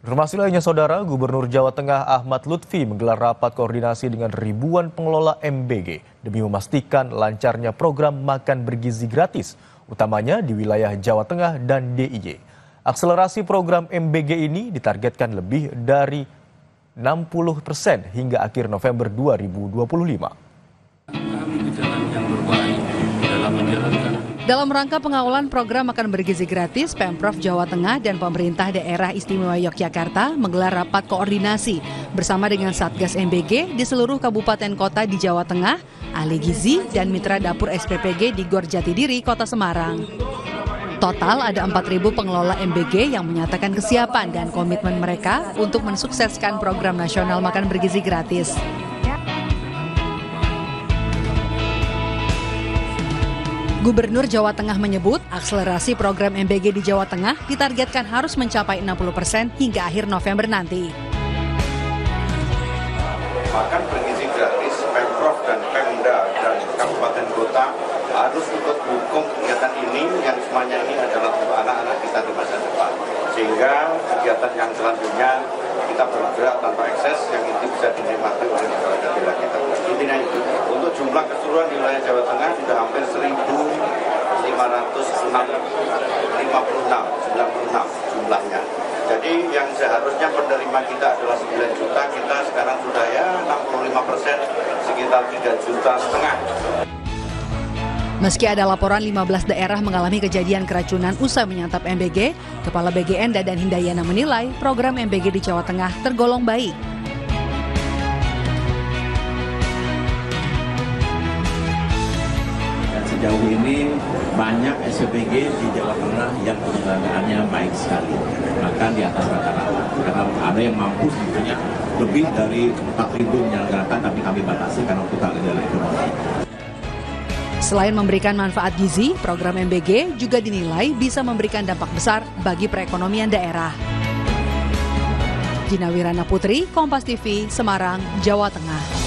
Informasi lainnya, Saudara, Gubernur Jawa Tengah Ahmad Lutfi menggelar rapat koordinasi dengan ribuan pengelola MBG demi memastikan lancarnya program makan bergizi gratis, utamanya di wilayah Jawa Tengah dan DIY. Akselerasi program MBG ini ditargetkan lebih dari 60% hingga akhir November 2025. Dalam rangka pengawalan program makan bergizi gratis, Pemprov Jawa Tengah dan pemerintah daerah istimewa Yogyakarta menggelar rapat koordinasi bersama dengan Satgas MBG di seluruh kabupaten kota di Jawa Tengah, ahli gizi dan mitra dapur SPPG di Gor Jatidiri, Kota Semarang. Total ada 4.000 pengelola MBG yang menyatakan kesiapan dan komitmen mereka untuk mensukseskan program nasional makan bergizi gratis. Gubernur Jawa Tengah menyebut akselerasi program MBG di Jawa Tengah ditargetkan harus mencapai 60% hingga akhir November nanti. Makan bergizi gratis, Pemprov dan Pemda dan kabupaten kota harus ikut dukung kegiatan ini yang semuanya ini adalah untuk anak-anak kita di masa depan. Sehingga kegiatan yang selanjutnya kita bergerak tanpa ekses yang itu bisa dinikmati oleh masyarakat daerah kita. Intinya itu, untuk jumlah keseluruhan di wilayah Jawa Tengah sudah hampir 1.596 jumlahnya. Jadi yang seharusnya penerima kita adalah 9 juta, kita sekarang sudah ya 65%, sekitar 3,5 juta. Meski ada laporan 15 daerah mengalami kejadian keracunan usai menyantap MBG, Kepala BGN Dadan Hindayana menilai program MBG di Jawa Tengah tergolong baik. Dan sejauh ini banyak SPPG di Jawa Tengah yang penyelenggaranya baik sekali, bahkan di atas rata-rata. Karena ada yang mampu sebetulnya lebih dari 4.000 menyelenggarakan, tapi kami batasi karena untuk keadaan ekonomi. Selain memberikan manfaat gizi, program MBG juga dinilai bisa memberikan dampak besar bagi perekonomian daerah. Gina Wirana Putri, Kompas TV, Semarang, Jawa Tengah.